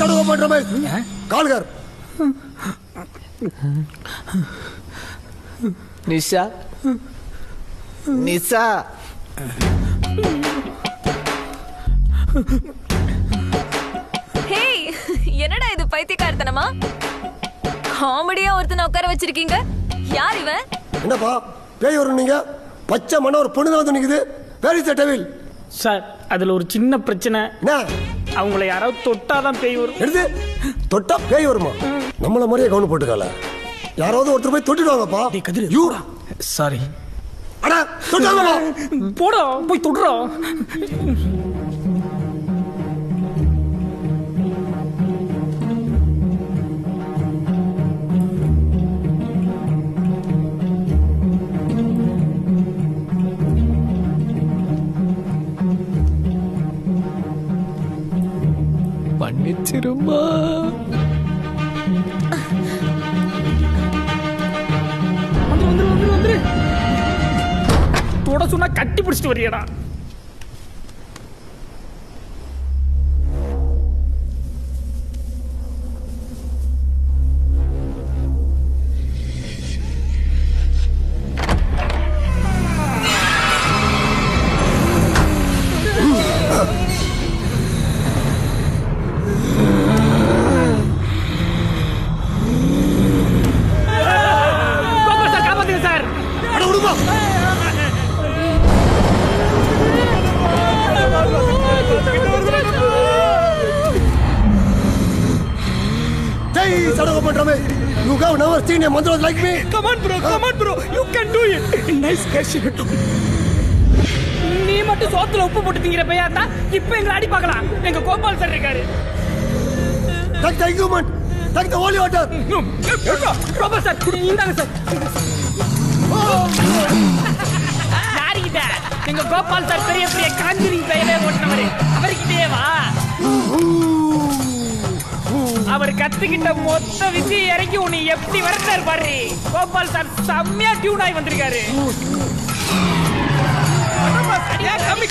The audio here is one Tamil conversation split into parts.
சடுவ பண்ற மாதிரி கால்கார் நிஷா நிஷா ஹேய், என்னடா இது பைத்தியக்காரத்தனமா? காமெடியா ஒருத்தனை உட்கார வச்சிருக்கீங்க. யார் இவன்? என்னப்பா பேய் வரும் நீங்க? பச்சை மன ஒரு பொண்ணு தான் வந்து நிக்குது. Where is the devil? Sir அதுல ஒரு சின்ன பிரச்சனை. என்ன? அவங்கள யாராவது தொட்டாதான் பேய் வரும். எடுத்து தொட்டா பேய் வருமா? நம்மள மாதிரியே கவுன் போட்டுக்கால. யாராவது ஒருத்தர் போய் தொட்டிடுவாங்கப்பா. You sorry. அட தொட்டாங்கப்பா. போடா போய் தொடுறா. மன்னிச்சிருமா. வந்துரு தொட சொன்னா கட்டி பிடிச்சிட்டு வரியடா. You have never seen a Mandros like me. Come on bro, you can do it. Nice catch. நீ மட்டும் சோத்துல உப்பு போட்டு திங்கிற பையா இருந்தா இப்ப எங்களை அடி பார்க்கலாம். எங்க கோபால் சார் இருக்காரு. Take the human. Take the holy water. Gopal sir இந்தாங்க சார். யாரிகிட்ட? எங்க கோபால் சார் பெரிய பெரிய காஞ்சிரிங் பையவே ஓட்டுனவரு. அவர்கிட்டயே வா. அவர் கத்துக்கிட்ட மொத்த விஷயம் இறக்கி உன்னை எப்படி வரட்டாரு பாரு. கோபால் சார் செம்மையா டியூன் ஆகி வந்திருக்காரு.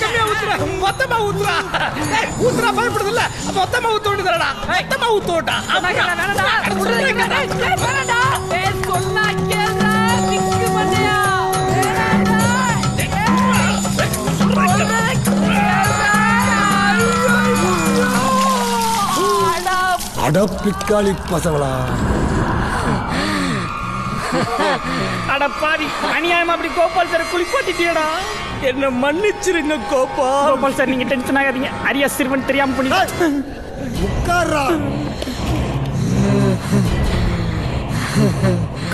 கம்மியா ஊத்துறா, மொத்தமா ஊத்துறா. ஊத்துறா பயப்படுது இல்ல, மொத்தமா ஊத்த வேண்டியதுடா. மொத்தமா ஊத்த விட்டா சொன்னா கேளா நிக்கு மண்டையா. அடப்பிக்காளி பசங்களா. அடப்பாவி அநியாயமா அப்படி கோபால் சார் குளிப்பாட்டிட்டியடா. என்ன மன்னிச்சிருங்க கோபால் சார். நீங்க டென்ஷன் ஆகாதீங்க. அரியா சிறுவன் தெரியாம பண்ணி உட்கார்றா.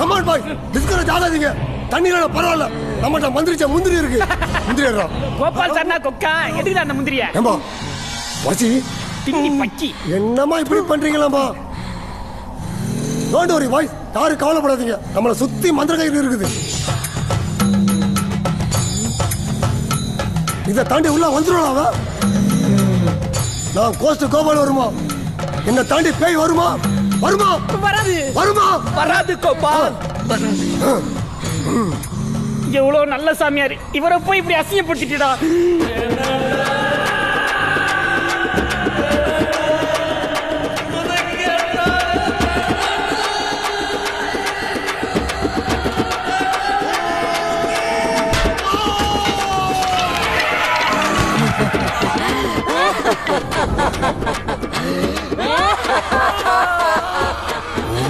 கமான் பாய், டிஸ்கரேஜ் ஆகாதீங்க. தண்ணியில பரவாயில்ல, நம்மகிட்ட மந்திரிச்ச முந்திரி இருக்கு. முந்திரி ஏறா. கோபால் சார்னா கொக்கா எதுக்கு அந்த முந்திரிய? ஏம்பா வச்சி திண்ணி பக்கி என்னமா இப்படி பண்றீங்களாம்பா? டோன்ட் வரி பாய், யாரும் கவலைப்படாதீங்க. நம்மளை சுத்தி மந்திர கயிறு இருக்குது. இதை தாண்டி உள்ள வந்துருவாங்க. நான் கோஸ்ட் கோபால் வருமா? என்ன தாண்டி பேய் வருமா? வருமா? வராது கோபால். எவ்வளவு நல்ல சாமியார், இவரை போய் இப்படி அசிங்கப்படுத்திட்டா.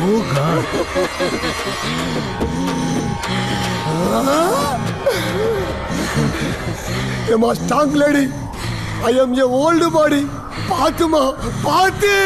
Oh God. Am I strong lady? I am your old body. Paatuma, Paati.